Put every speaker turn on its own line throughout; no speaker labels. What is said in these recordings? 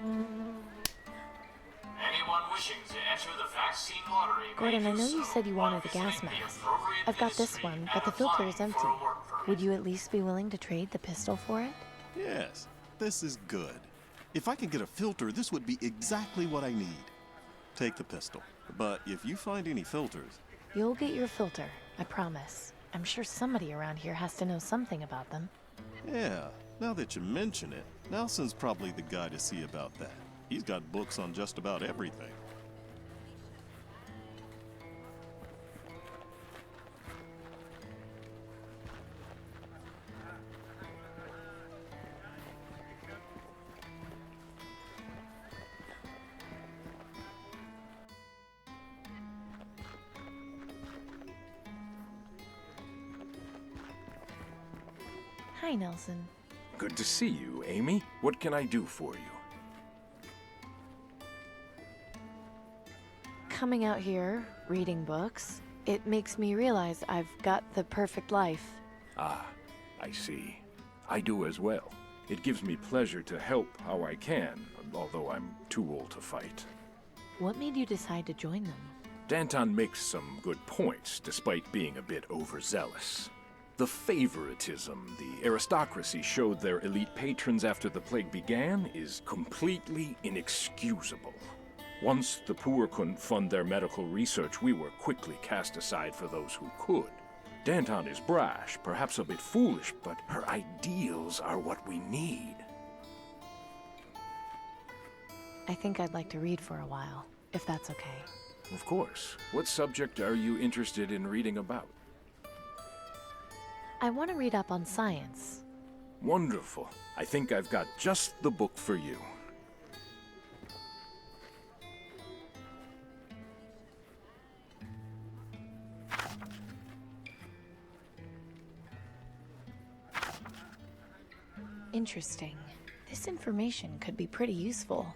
Anyone wishing to enter the vaccine lottery may
Gordon, I
do
know you
so
said you wanted a
while
gas
visiting the
mask.
appropriate
I've got this
ministry
one, but
and
the filter
applying
is
for
empty.
a work permit.
Would you at least be willing to trade the pistol for it?
Yes, this is good. If I can get a filter, this would be exactly what I need. Take the pistol. But if you find any filters...
You'll get your filter, I promise. I'm sure somebody around here has to know something about them.
Yeah, now that you mention it, Nelson's probably the guy to see about that. He's got books on just about everything.
Hi, Nelson.
Good to see you, Amy. What can I do for you?
Coming out here, reading books, it makes me realize I've got the perfect life.
Ah, I see. I do as well. It gives me pleasure to help how I can, although I'm too old to fight.
What made you decide to join them?
Danton makes some good points, despite being a bit overzealous. The favoritism the aristocracy showed their elite patrons after the plague began is completely inexcusable. Once the poor couldn't fund their medical research, we were quickly cast aside for those who could. Danton is brash, perhaps a bit foolish, but her ideals are what we need.
I think I'd like to read for a while, if that's okay.
Of course. What subject are you interested in reading about?
I want to read up on science.
Wonderful. I think I've got just the book for you.
Interesting. This information could be pretty useful.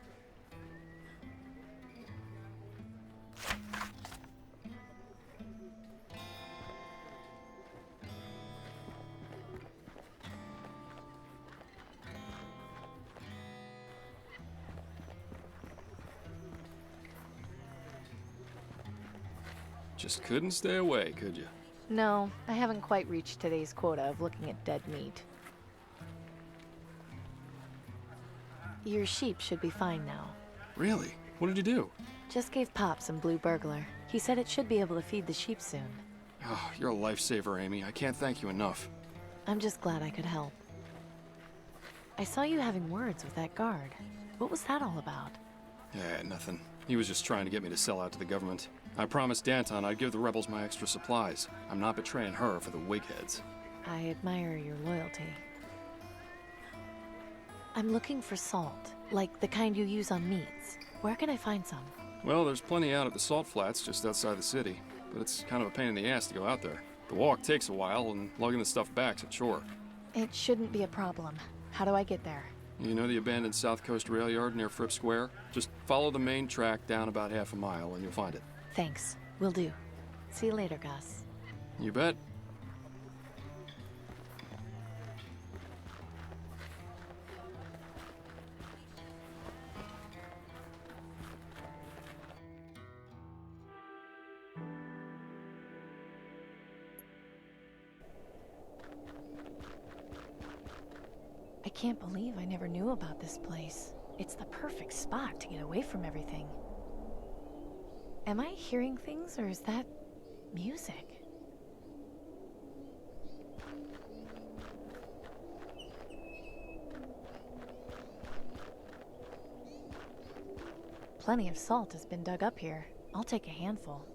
Just couldn't stay away, could you?
No, I haven't quite reached today's quota of looking at dead meat. Your sheep should be fine now.
Really? What did you do?
Just gave Pop some blue burglar. He said it should be able to feed the sheep soon.
Oh, you're a lifesaver, Amy. I can't thank you enough.
I'm just glad I could help. I saw you having words with that guard. What was that all about?
Yeah, nothing. He was just trying to get me to sell out to the government. I promised Danton I'd give the rebels my extra supplies. I'm not betraying her for the wigheads.
I admire your loyalty. I'm looking for salt, like the kind you use on meats. Where can I find some?
Well, there's plenty out at the salt flats just outside the city, but it's kind of a pain in the ass to go out there. The walk takes a while, and lugging the stuff back's a chore.
It shouldn't be a problem. How do I get there?
You know the abandoned South Coast rail yard near Fripp Square? Just follow the main track down about half a mile and you'll find it.
Thanks. Will do. See you later, Gus.
You bet.
I can't believe I never knew about this place. It's the perfect spot to get away from everything. Am I hearing things, or is that music? Plenty of salt has been dug up here. I'll take a handful.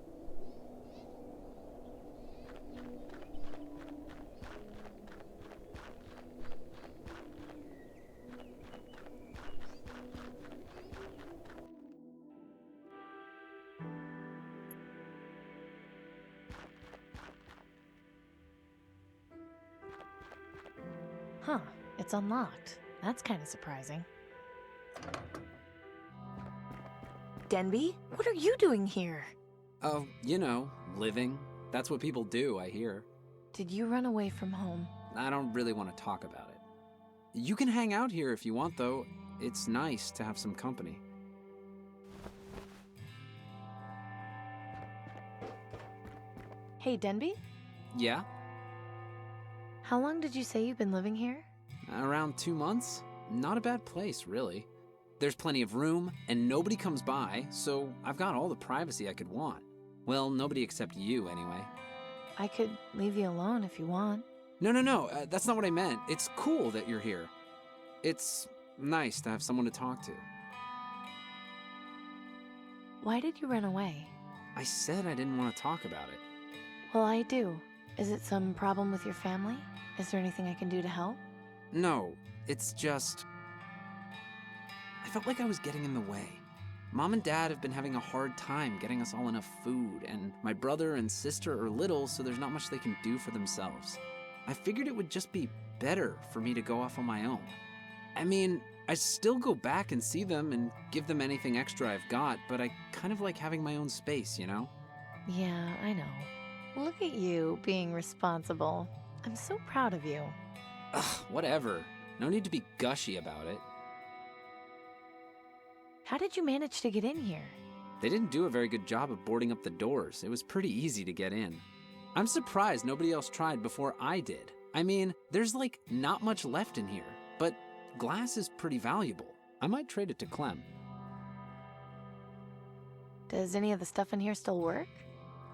Huh, it's unlocked. That's kind of surprising. Denby, what are you doing here?
Oh, you know, living. That's what people do, I hear.
Did you run away from home?
I don't really want to talk about it. You can hang out here if you want, though. it's nice to have some company.
Hey, Denby?
Yeah?
How long did you say you've been living here?
Around 2 months? Not a bad place, really. There's plenty of room, and nobody comes by, so I've got all the privacy I could want. Well, nobody except you, anyway.
I could leave you alone if you want.
No, that's not what I meant. It's cool that you're here. It's nice to have someone to talk to.
Why did you run away?
I said I didn't want to talk about it.
Well, I do. Is it some problem with your family? Is there anything I can do to help?
No, it's just... I felt like I was getting in the way. Mom and Dad have been having a hard time getting us all enough food, and my brother and sister are little, so there's not much they can do for themselves. I figured it would just be better for me to go off on my own. I mean, I still go back and see them and give them anything extra I've got, but I kind of like having my own space, you know?
Yeah, I know. Look at you, being responsible. I'm so proud of you.
Ugh, whatever. No need to be gushy about it.
How did you manage to get in here?
They didn't do a very good job of boarding up the doors. It was pretty easy to get in. I'm surprised nobody else tried before I did. I mean, there's like not much left in here, but glass is pretty valuable. I might trade it to Clem.
Does any of the stuff in here still work?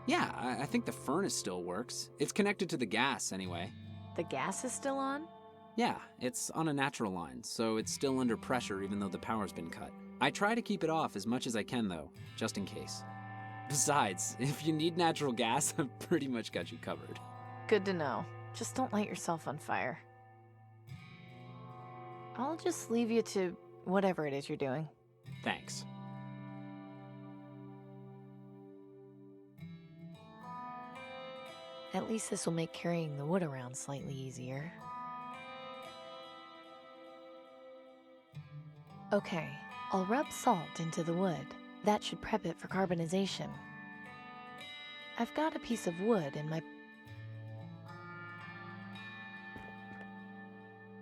Yeah, I think the furnace still works. It's connected to the gas anyway.
The gas is still on?
Yeah, it's on a natural line, so it's still under pressure even though the power's been cut. I try to keep it off as much as I can though, just in case. Besides, if you need natural gas, I've pretty much got you covered.
Good to know. Just don't light yourself on fire. I'll just leave you to whatever it is you're doing.
Thanks.
At least this will make carrying the wood around slightly easier. Okay, I'll rub salt into the wood. That should prep it for carbonization. I've got a piece of wood in my...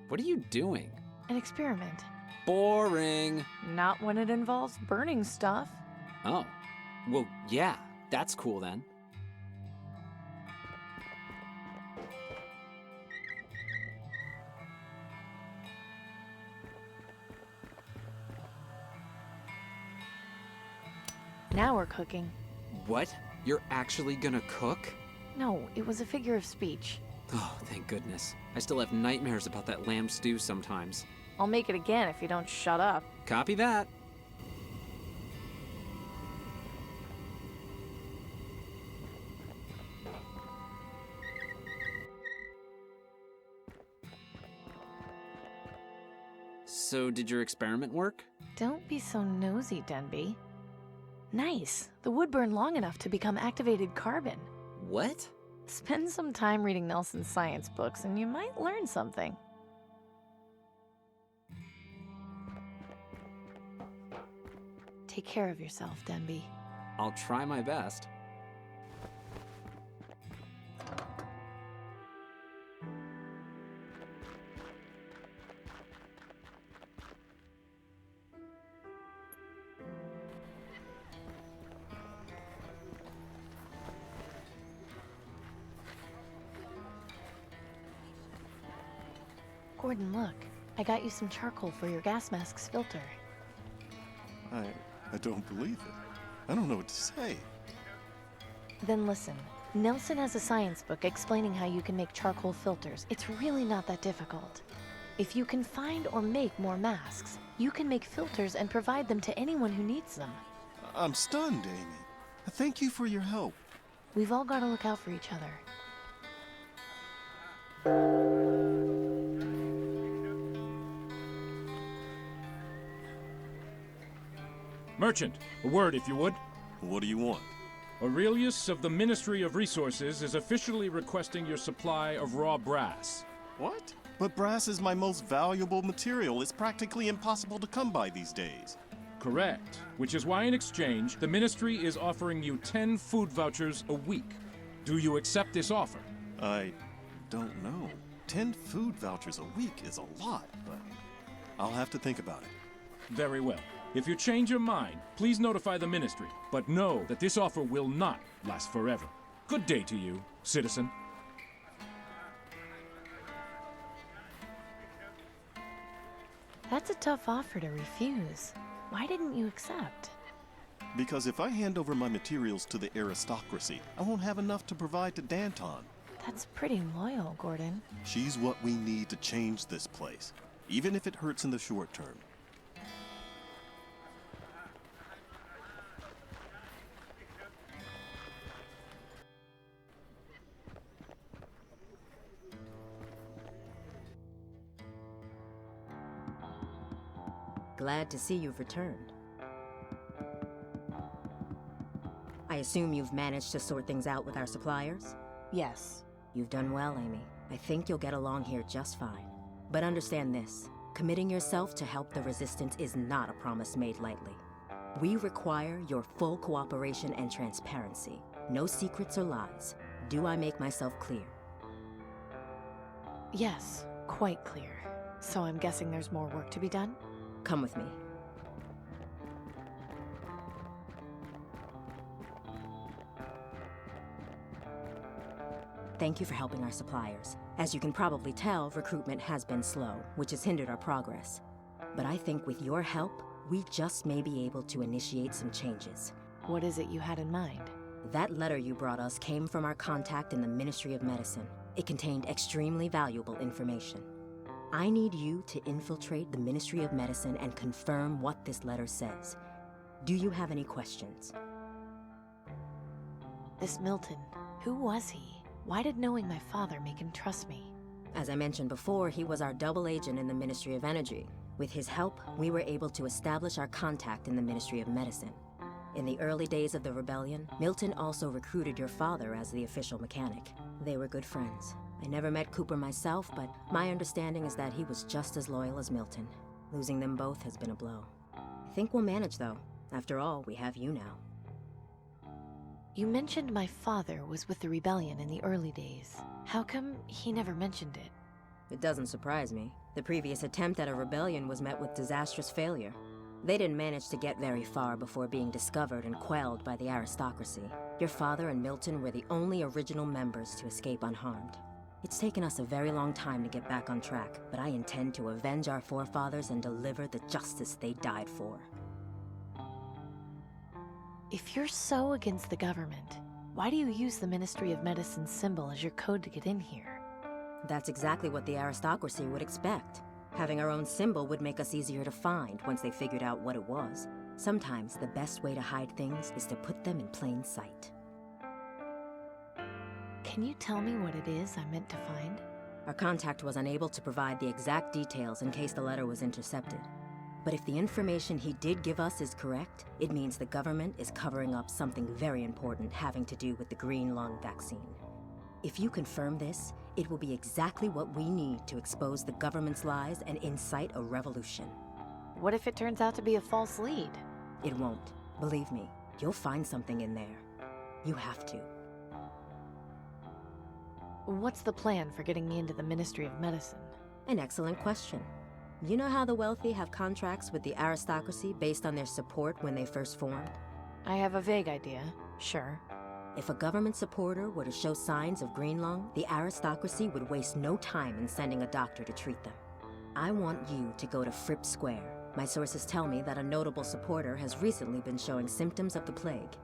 What are you doing?
An experiment.
Boring.
Not when it involves burning stuff.
Oh, well, yeah, that's cool then.
Now we're cooking.
What? You're actually gonna cook?
No, it was a figure of speech.
Oh, thank goodness. I still have nightmares about that lamb stew sometimes.
I'll make it again if you don't shut up.
Copy that. So, did your experiment work?
Don't be so nosy, Denby. Nice. The wood burned long enough to become activated carbon.
What?
Spend some time reading Nelson's science books and you might learn something. Take care of yourself, Denby.
I'll try my best.
Gordon, look. I got you some charcoal for your gas mask's filter.
I don't believe it. I don't know what to say.
Then listen. Nelson has a science book explaining how you can make charcoal filters. It's really not that difficult. If you can find or make more masks, you can make filters and provide them to anyone who needs them.
I'm stunned, Amy. Thank you for your help.
We've all got to look out for each other.
Merchant, a word if you would.
What do you want?
Aurelius of the Ministry of Resources is officially requesting your supply of raw brass.
What? But brass is my most valuable material. It's practically impossible to come by these days.
Correct. Which is why in exchange, the Ministry is offering you 10 food vouchers a week. Do you accept this offer?
I don't know. 10 food vouchers a week is a lot, but I'll have to think about it.
Very well. If you change your mind, please notify the Ministry, but know that this offer will not last forever. Good day to you, citizen.
That's a tough offer to refuse. Why didn't you accept?
Because if I hand over my materials to the aristocracy, I won't have enough to provide to Danton.
That's pretty loyal, Gordon.
She's what we need to change this place, even if it hurts in the short term.
Glad to see you've returned. I assume you've managed to sort things out with our suppliers?
Yes.
You've done well, Amy. I think you'll get along here just fine. But understand this, committing yourself to help the Resistance is not a promise made lightly. We require your full cooperation and transparency. No secrets or lies. Do I make myself clear?
Yes, quite clear. So I'm guessing there's more work to be done?
Come with me. Thank you for helping our suppliers. As you can probably tell, recruitment has been slow, which has hindered our progress. But I think with your help, we just may be able to initiate some changes.
What is it you had in mind?
That letter you brought us came from our contact in the Ministry of Medicine. It contained extremely valuable information. I need you to infiltrate the Ministry of Medicine and confirm what this letter says. Do you have any questions?
This Milton, who was he? Why did knowing my father make him trust me?
As I mentioned before, he was our double agent in the Ministry of Energy. With his help, we were able to establish our contact in the Ministry of Medicine. In the early days of the rebellion, Milton also recruited your father as the official mechanic. They were good friends. I never met Cooper myself, but my understanding is that he was just as loyal as Milton. Losing them both has been a blow. I think we'll manage, though. After all, we have you now.
You mentioned my father was with the rebellion in the early days. How come he never mentioned it?
It doesn't surprise me. The previous attempt at a rebellion was met with disastrous failure. They didn't manage to get very far before being discovered and quelled by the aristocracy. Your father and Milton were the only original members to escape unharmed. It's taken us a very long time to get back on track, but I intend to avenge our forefathers and deliver the justice they died for.
If you're so against the government, why do you use the Ministry of Medicine's symbol as your code to get in here?
That's exactly what the aristocracy would expect. Having our own symbol would make us easier to find once they figured out what it was. Sometimes the best way to hide things is to put them in plain sight.
Can you tell me what it is I meant to find?
Our contact was unable to provide the exact details in case the letter was intercepted. But if the information he did give us is correct, it means the government is covering up something very important having to do with the green lung vaccine. If you confirm this, it will be exactly what we need to expose the government's lies and incite a revolution.
What if it turns out to be a false lead?
It won't. Believe me, you'll find something in there. You have to.
What's the plan for getting me into the Ministry of Medicine?
An excellent question. You know how the wealthy have contracts with the aristocracy based on their support when they first formed?
I have a vague idea, sure.
If a government supporter were to show signs of green lung, the aristocracy would waste no time in sending a doctor to treat them. I want you to go to Fripp Square. My sources tell me that a notable supporter has recently been showing symptoms of the plague.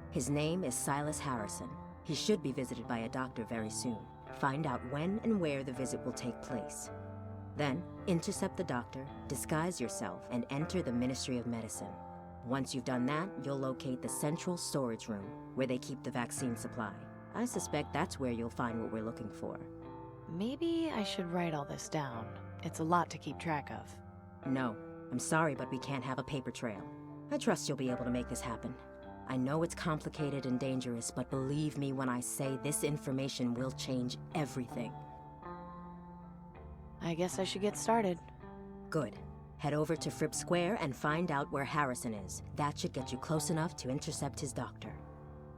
His name is Silas Harrison. He should be visited by a doctor very soon. Find out when and where the visit will take place. Then, intercept the doctor, disguise yourself, and enter the Ministry of Medicine. Once you've done that, you'll locate the central storage room, where they keep the vaccine supply. I suspect that's where you'll find what we're looking for.
Maybe I should write all this down. It's a lot to keep track of.
No, I'm sorry, but we can't have a paper trail. I trust you'll be able to make this happen. I know it's complicated and dangerous, but believe me when I say this information will change everything.
I guess I should get started.
Good. Head over to Fripp Square and find out where Harrison is. That should get you close enough to intercept his doctor.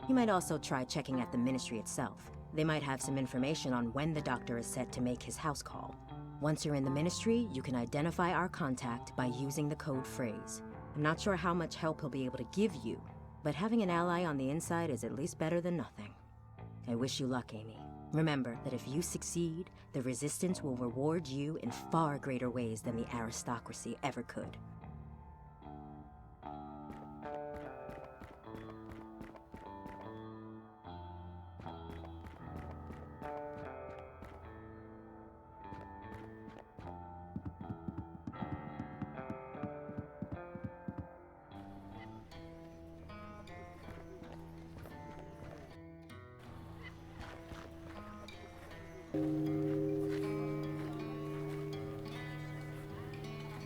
You might also try checking at the Ministry itself. They might have some information on when the doctor is set to make his house call. Once you're in the Ministry, you can identify our contact by using the code phrase. I'm not sure how much help he'll be able to give you, but having an ally on the inside is at least better than nothing. I wish you luck, Amy. Remember that if you succeed, the Resistance will reward you in far greater ways than the aristocracy ever could.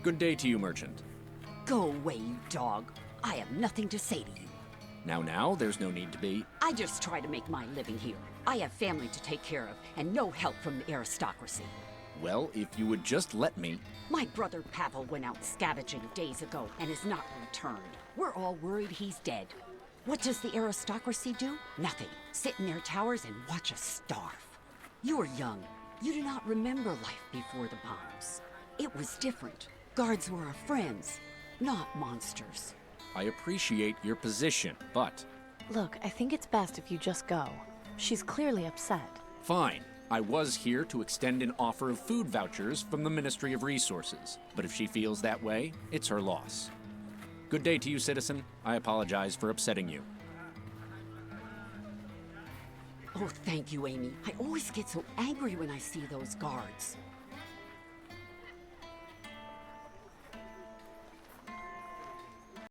Good day to you, merchant.
Go away, you dog. I have nothing to say to you.
Now, there's no need to be.
I just try to make my living here. I have family to take care of, and no help from the aristocracy.
Well, if you would just let me.
My brother Pavel went out scavenging days ago and has not returned. We're all worried he's dead. What does the aristocracy do? Nothing. Sit in their towers and watch us starve. You're young. You do not remember life before the bombs. It was different. Guards were our friends, not monsters.
I appreciate your position, but...
Look, I think it's best if you just go. She's clearly upset.
Fine. I was here to extend an offer of food vouchers from the Ministry of Resources, but if she feels that way, it's her loss. Good day to you, citizen. I apologize for upsetting you.
Oh, thank you, Amy. I always get so angry when I see those guards.